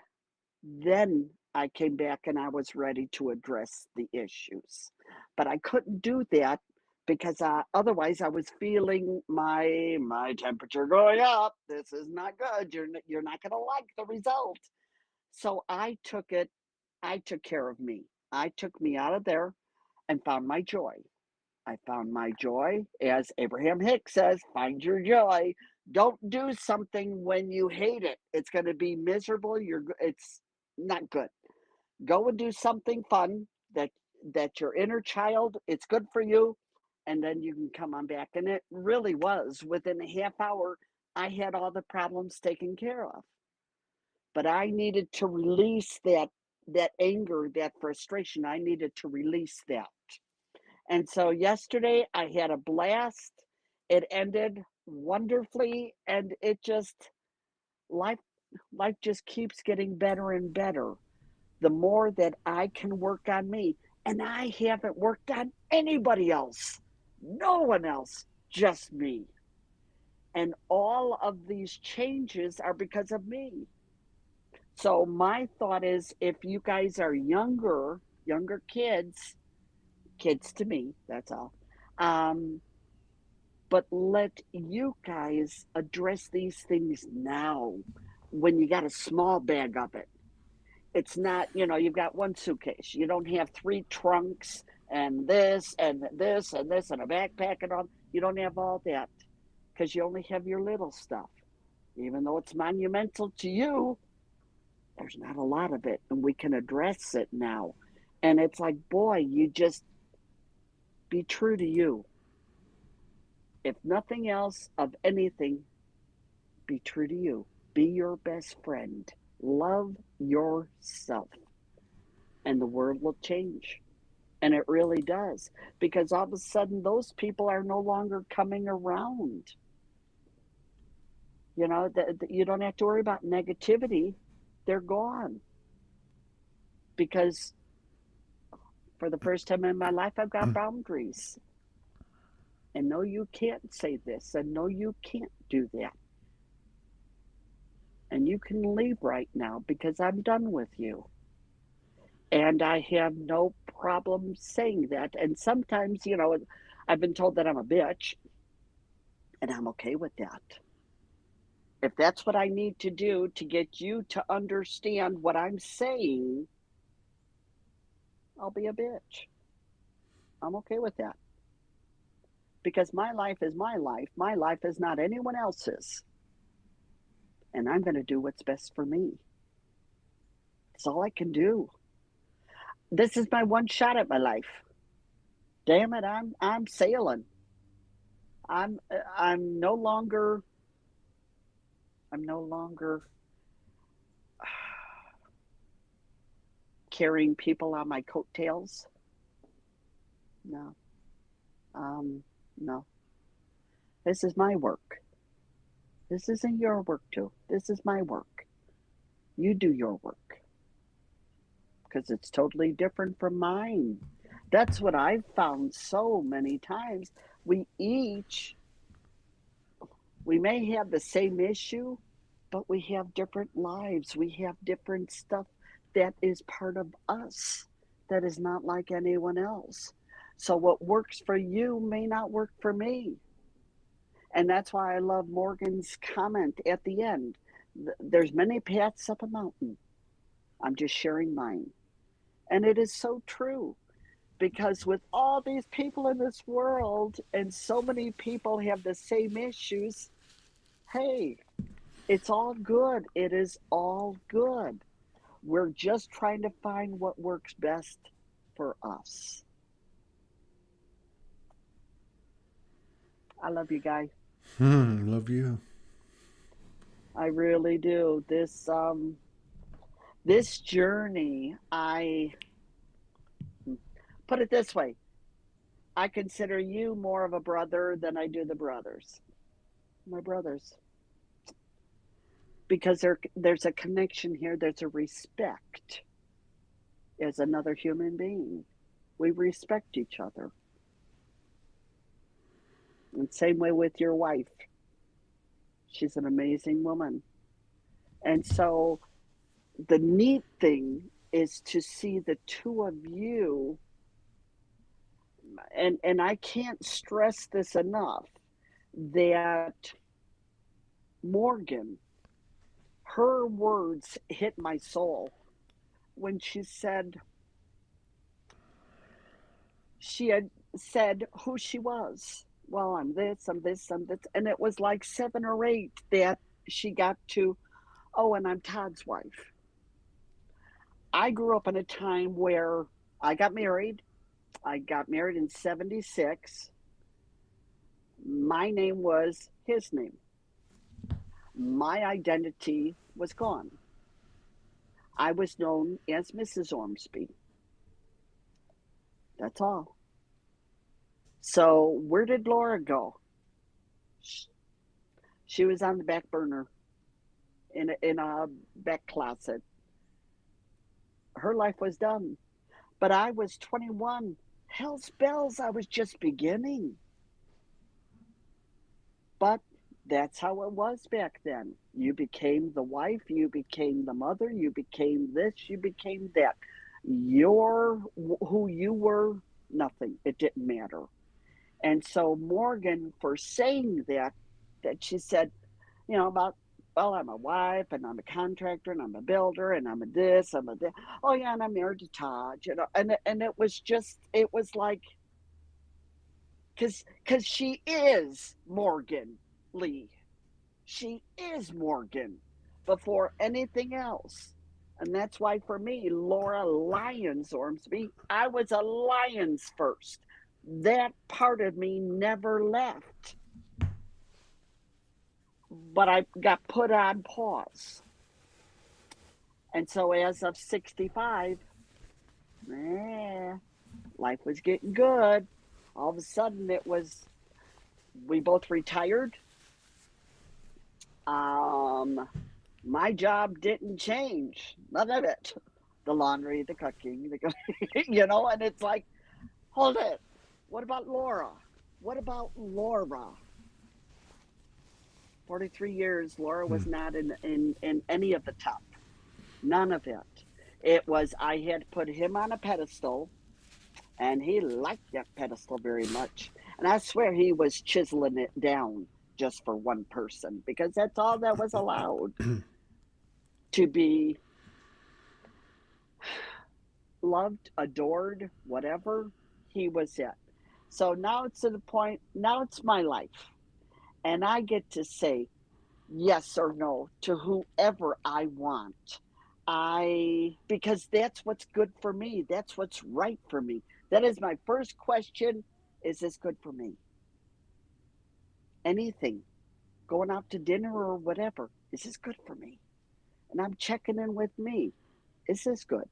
then I came back and I was ready to address the issues. But I couldn't do that because otherwise I was feeling my temperature going up. This is not good. You're not going to like the result. So I took care of me. I took me out of there and found my joy. I found my joy. As Abraham Hicks says, find your joy. Don't do something when you hate it. It's going to be miserable. It's not good. Go and do something fun that your inner child, it's good for you, and then you can come on back. And it really was. Within a half hour, I had all the problems taken care of. But I needed to release that anger, that frustration. I needed to release that. And so yesterday I had a blast. It ended wonderfully, and it just life just keeps getting better and better. The more that I can work on me, and I haven't worked on anybody else. No one else, just me. And all of these changes are because of me. So my thought is, if you guys are younger kids to me, that's all. But let you guys address these things now when you got a small bag of it. It's not, you've got one suitcase. You don't have 3 trunks and this and this and this and a backpack and all. You don't have all that because you only have your little stuff. Even though it's monumental to you, there's not a lot of it, and we can address it now. And it's like, boy, you just be true to you. If nothing else, of anything, be true to you. Be your best friend. Love yourself. And the world will change. And it really does. Because all of a sudden, those people are no longer coming around. You don't have to worry about negativity. They're gone. Because for the first time in my life, I've got boundaries. And no, you can't say this. And no, you can't do that. And you can leave right now because I'm done with you. And I have no problem saying that. And sometimes, I've been told that I'm a bitch. And I'm okay with that. If that's what I need to do to get you to understand what I'm saying, I'll be a bitch. I'm okay with that. Because my life is my life. My life is not anyone else's. And I'm going to do what's best for me. That's all I can do. This is my one shot at my life. Damn it, I'm sailing. I'm no longer carrying people on my coattails. No. No. This is my work. This isn't your work too. This is my work. You do your work. Because it's totally different from mine. That's what I've found so many times. We may have the same issue, but we have different lives. We have different stuff that is part of us that is not like anyone else. So what works for you may not work for me. And that's why I love Morgan's comment at the end. There's many paths up a mountain. I'm just sharing mine. And it is so true, because with all these people in this world and so many people have the same issues, hey, it's all good. It is all good. We're just trying to find what works best for us. I love you guys. Love you. I really do. This journey, I put it this way. I consider you more of a brother than I do the brothers. My brothers. Because there's a connection here, there's a respect as another human being. We respect each other. And same way with your wife. She's an amazing woman. And so the neat thing is to see the two of you, and I can't stress this enough, that Morgan, her words hit my soul when she had said who she was. Well, I'm this, I'm this, I'm this. And it was like 7 or 8 that she got to, oh, and I'm Todd's wife. I grew up in a time where I got married. I got married in 76. My name was his name. My identity was gone. I was known as Mrs. Ormsby. That's all. So where did Laura go? She was on the back burner in a back closet. Her life was done. But I was 21. Hell's bells, I was just beginning. But that's how it was back then. You became the wife, you became the mother, you became this, you became that. You're who you were, nothing. It didn't matter. And so Morgan, for saying that she said, about, well, I'm a wife and I'm a contractor and I'm a builder and I'm a this, I'm a that. Oh yeah, and I'm married to Todd, and it was like, because she is Morgan Lee. She is Morgan before anything else. And that's why for me, LauraLyons Ormsby, I was a Lyons first. That part of me never left. But I got put on pause. And so as of 65, life was getting good. All of a sudden we both retired. My job didn't change. None of it. The laundry, the cooking, and it's like, hold it. What about Laura? What about Laura? 43 years, Laura was not in any of the top. None of it. It was, I had put him on a pedestal, and he liked that pedestal very much. And I swear he was chiseling it down just for one person, because that's all that was allowed to be loved, adored, whatever. He was it. So now it's to the point, now it's my life. And I get to say yes or no to whoever I want. Because that's what's good for me. That's what's right for me. That is my first question. Is this good for me? Anything. Going out to dinner or whatever. Is this good for me? And I'm checking in with me. Is this good?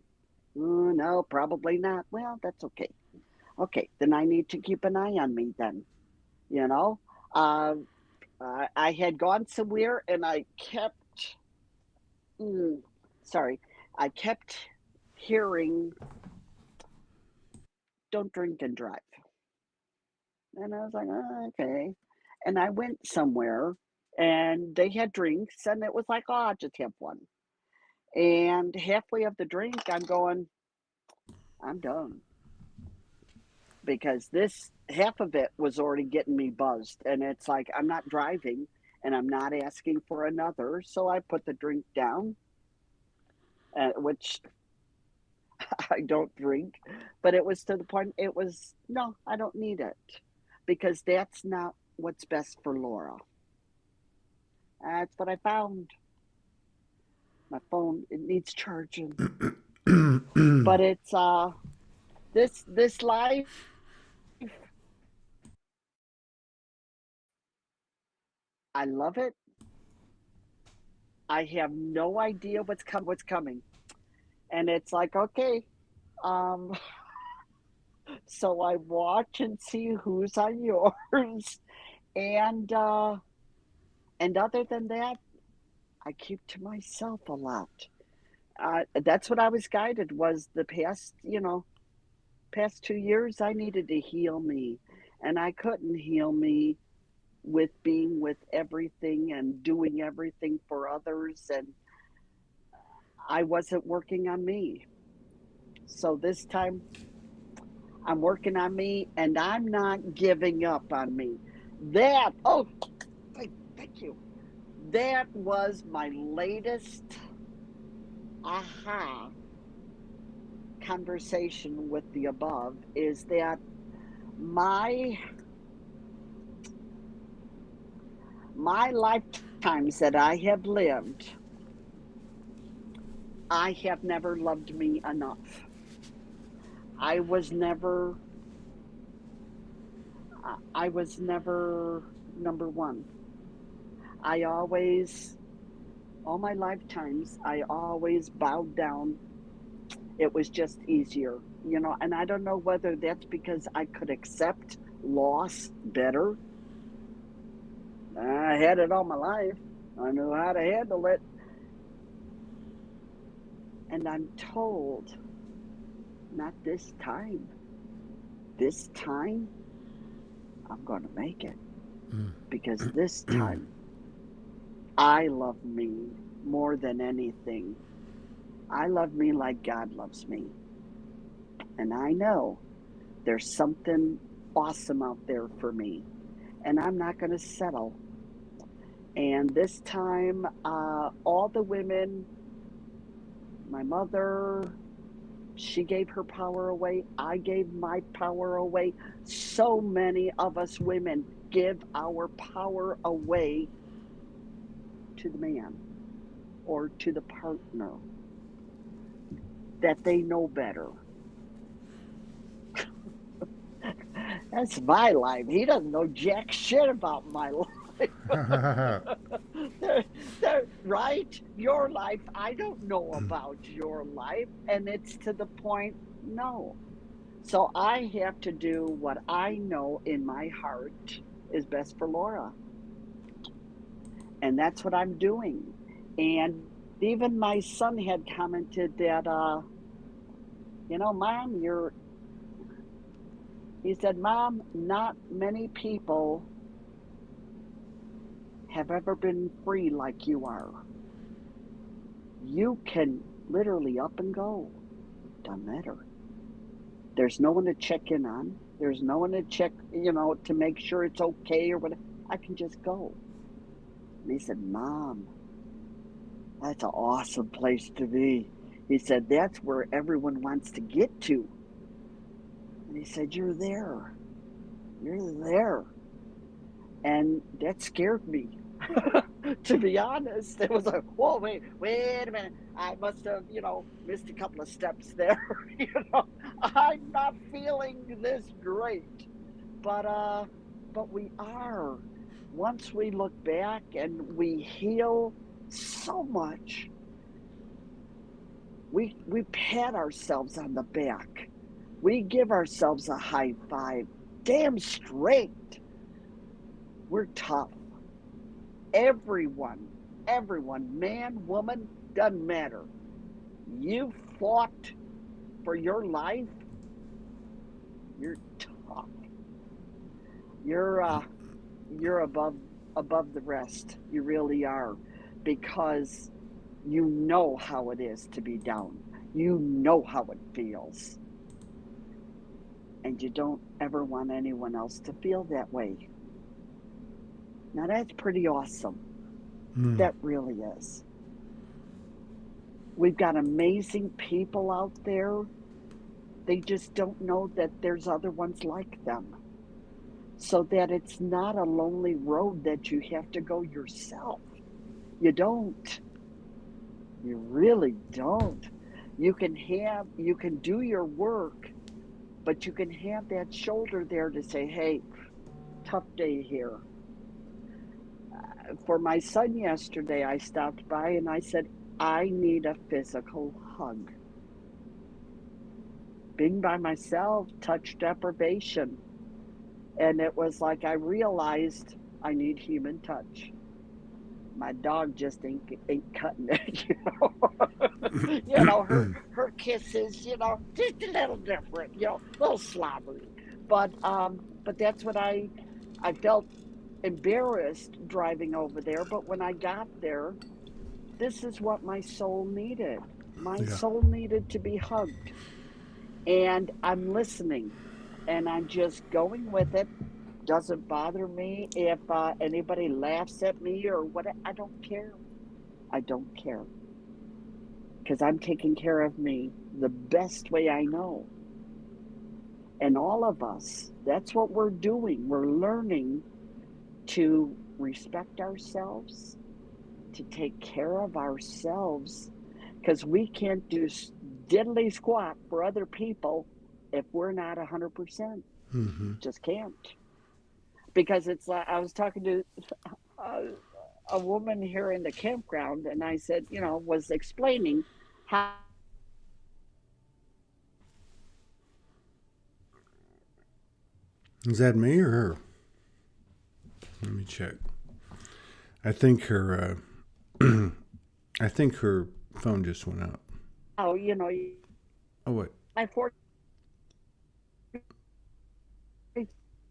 No, probably not. Well, that's okay. Okay, then I need to keep an eye on me then. I had gone somewhere and I kept, I kept hearing, don't drink and drive. And I was like, oh, okay. And I went somewhere and they had drinks and it was like, oh, I'll just have one. And halfway up the drink, I'm going, I'm done. because this half of it was already getting me buzzed. And it's like, I'm not driving and I'm not asking for another. So I put the drink down, which I don't drink, but it was to the point it was, no, I don't need it because that's not what's best for Laura. That's what I found. My phone, it needs charging. But it's this life, I love it. I have no idea what's coming. And it's like, okay, um so I watch and see who's on yours. And other than that, I keep to myself a lot. That's what I was guided was the past 2 years. I needed to heal me, and I couldn't heal me with being with everything and doing everything for others, and I wasn't working on me. So this time I'm working on me, and I'm not giving up on me. Thank you. That was my latest aha conversation with the above, is that my lifetimes that I have lived, I have never loved me enough. I was never number one. I always, all my lifetimes, I always bowed down. It was just easier, and I don't know whether that's because I could accept loss better. I had it all my life. I knew how to handle it. And I'm told, not this time. This time, I'm going to make it. Because this time, I love me more than anything. I love me like God loves me. And I know there's something awesome out there for me. And I'm not going to settle. And this time, all the women, my mother, she gave her power away. I gave my power away. So many of us women give our power away to the man or to the partner that they know better. That's my life. He doesn't know jack shit about my life. Right? Your life, I don't know about your life. And it's to the point, no. So I have to do what I know in my heart is best for Laura. And that's what I'm doing. And even my son had commented that, Mom, he said, Mom, not many people have ever been free like you are. You can literally up and go. Doesn't matter. There's no one to check in on. There's no one to check, to make sure it's okay or whatever. I can just go. And he said, Mom, that's an awesome place to be. He said, that's where everyone wants to get to. And he said, you're there. You're there. And that scared me. To be honest, it was like, whoa, wait a minute. I must have, missed a couple of steps there. I'm not feeling this great. But we are. Once we look back and we heal so much, we pat ourselves on the back. We give ourselves a high five. Damn straight. We're tough. Everyone, man, woman, doesn't matter. You fought for your life. You're tough. You're above the rest. You really are, because you know how it is to be down. You know how it feels. and you don't ever want anyone else to feel that way. Now that's pretty awesome. That really is. We've got amazing people out there. They just don't know that there's other ones like them. So that it's not a lonely road that you have to go yourself. You don't. You really don't. You can do your work, but you can have that shoulder there to say, hey, tough day here. For my son yesterday, I stopped by and I said, I need a physical hug. Being by myself, touch deprivation. And it was like I realized I need human touch. My dog just ain't cutting it, her kisses, just a little different, a little slobbery. But that's what I felt embarrassed driving over there. But when I got there, this is what my soul needed. My soul needed to be hugged. And I'm listening and I'm just going with it. Doesn't bother me if anybody laughs at me or what. I don't care. I don't care. Because I'm taking care of me the best way I know. And all of us, that's what we're doing. We're learning to respect ourselves, to take care of ourselves, because we can't do diddly squat for other people if we're not 100%. Just can't. Because it's like I was talking to a woman here in the campground, and I said, was explaining how. Is that me or her? Let me check. I think her phone just went out. Oh, Oh, wait. My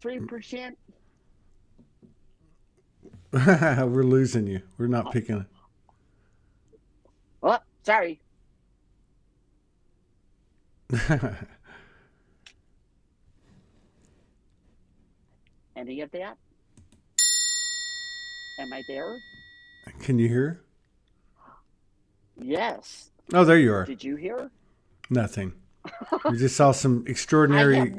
43%. We're losing you. We're not picking it. Oh, sorry. Any of that? Am I there? Can you hear? Yes. Oh, there you are. Did you hear? Nothing. We just saw some extraordinary.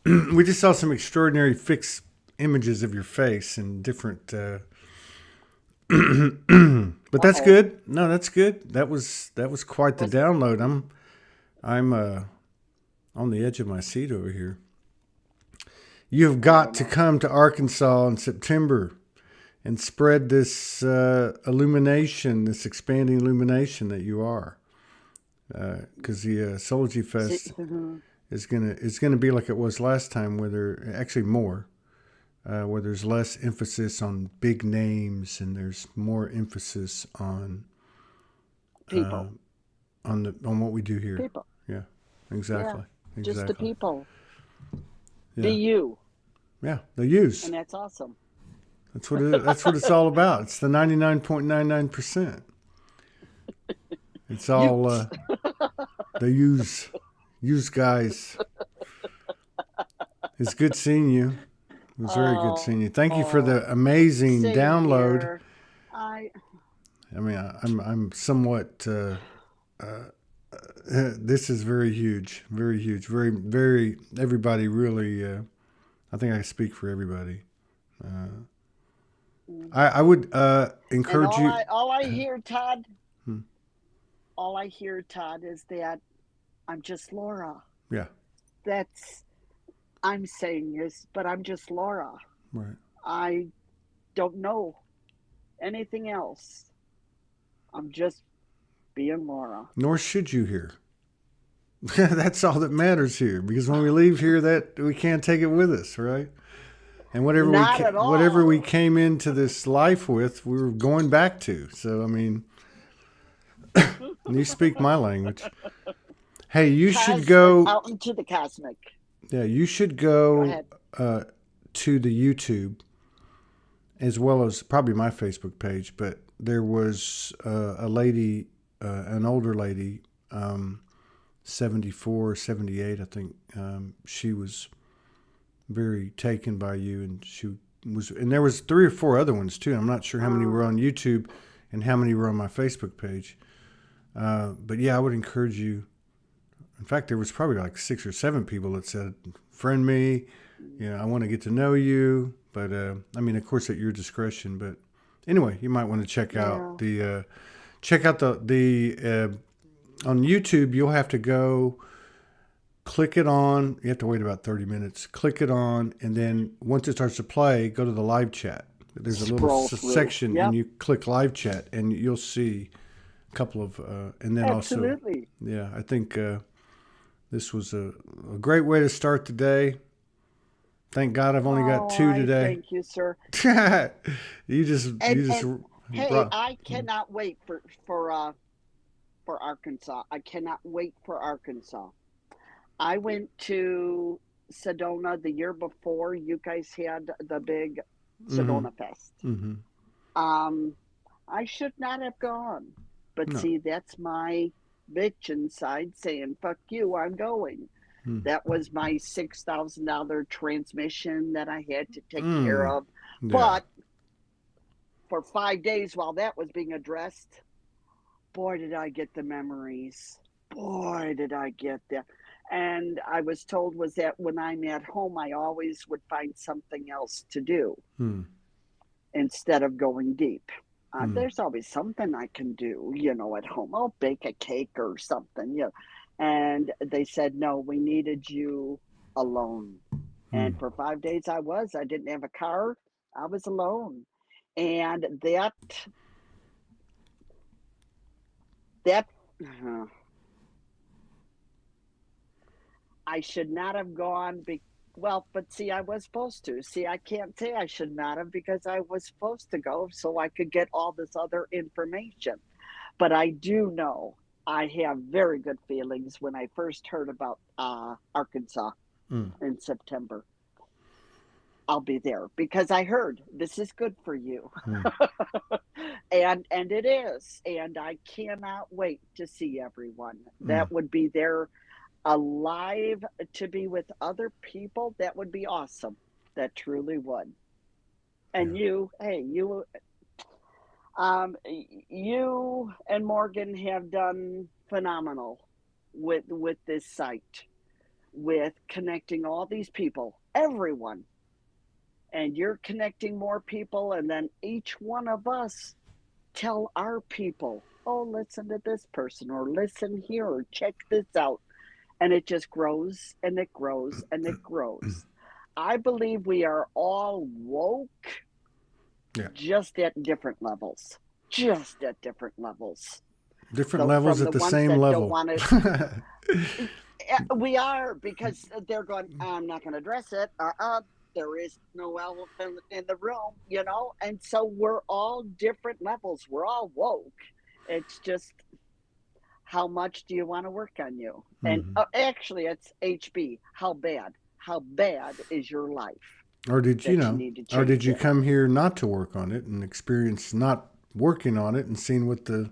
We just saw some extraordinary fixed images of your face and different. But that's good. No, that's good. That was quite the download. I'm on the edge of my seat over here. You've got to come to Arkansas in September and spread this illumination, this expanding illumination that you are. Because the Soulogy Fest is gonna be like it was last time, where there's less emphasis on big names and there's more emphasis on people, on what we do here. People. Yeah, exactly. Yeah, just the people. Yeah. The you. Yeah, the yous. And that's awesome. That's what it is. That's what it's all about. It's the 99.99%. It's all the use guys. It's good seeing you. It was very good seeing you. Thank you for the amazing download. Here. I'm somewhat. This is very huge, very huge, very, very. Everybody really. I think I speak for everybody. I would encourage you. All I hear, Todd. All I hear, Todd, is that I'm just Laura. Yeah. I'm saying this, but I'm just Laura. Right. I don't know anything else. I'm just being Laura. Nor should you here. That's all that matters here, because when we leave here, that we can't take it with us, right? And whatever we came into this life with, we were going back to. So I mean, you speak my language. Hey, you should go out into the cosmic. Yeah, you should go to the YouTube, as well as probably my Facebook page. But there was a lady, an older lady, 74, 78, I think. She was very taken by you, and and there was 3 or 4 other ones too. I'm not sure how many were on YouTube and how many were on my Facebook page. But yeah, I would encourage you. In fact, there was probably like 6 or 7 people that said, friend me, I want to get to know you. But I mean, of course, at your discretion. But anyway, you might want to check out the on YouTube. You'll have to go click it on. You have to wait about 30 minutes. Click it on, and then once it starts to play, go to the live chat. There's a little section, and you click live chat, and you'll see a couple of, and then Absolutely. also, I think this was a great way to start the day. Thank God I've only got 2 today. Thank you, sir. Hey, I cannot wait for Arkansas. I cannot wait for Arkansas. I went to Sedona the year before you guys had the big Sedona Fest. Mm-hmm. I should not have gone. But see, that's my bitch inside saying, fuck you, I'm going. That was my $6,000 transmission that I had to take care of. Yeah. But for 5 days while that was being addressed, boy, did I get the memories. Boy, did I get them. And I was told was that when I'm at home, I always would find something else to do instead of going deep. There's always something I can do, at home. I'll bake a cake or something, And they said, no, we needed you alone. And for 5 days I didn't have a car. I was alone. And that I should not have gone. But see, I was supposed to. See, I can't say I should not have because I was supposed to go so I could get all this other information. But I do know I have very good feelings when I first heard about Arkansas in September. I'll be there because I heard this is good for you. and it is. And I cannot wait to see everyone. That would be there alive to be with other people. That would be awesome. That truly would. And you and Morgan have done phenomenal with this site, with connecting all these people, everyone. And you're connecting more people, and then each one of us tell our people, oh, listen to this person, or listen here, or check this out. And it just grows, and it grows, and it grows. I believe we are all woke, just at different levels. Different levels at the same level. We are, because they're going, I'm not going to address it. There is no elephant in the room, And so we're all different levels. We're all woke. It's just, how much do you want to work on you? And actually, it's HB. How bad is your life? Or did you come here not to work on it and experience not working on it and seeing what the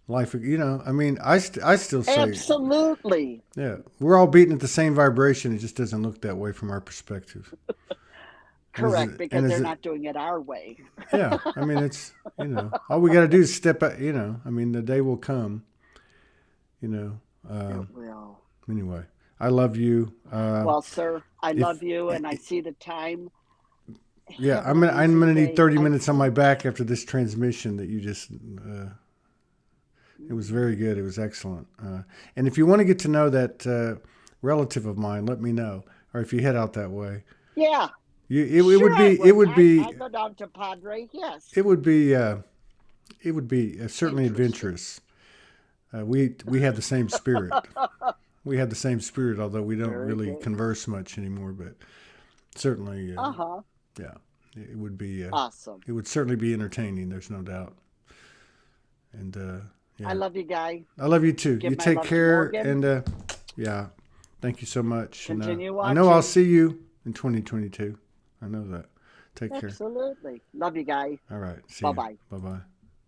life, I mean, I still say. Absolutely. Yeah. We're all beating at the same vibration. It just doesn't look that way from our perspective. Correct, because they're not doing it our way. Yeah. I mean, it's, all we got to do is step out, I mean, the day will come, it will. Anyway, I love you. Well, sir, I love you, and I see the time. Yeah, I'm gonna need 30 minutes on my back after this transmission that you just. It was very good. It was excellent. And if you want to get to know that relative of mine, let me know. Or if you head out that way. Yeah. It would be. I go down to Padre. Yes. It would be certainly adventurous. We have the same spirit. We have the same spirit, although we don't really converse much anymore. But certainly. Yeah, it would be awesome. It would certainly be entertaining. There's no doubt. And I love you, Guy. I love you too. You take care, and thank you so much. Continue watching. I know I'll see you in 2022. I know that. Take care. Absolutely. Love you, Guy. All right. See Bye-bye. Bye-bye.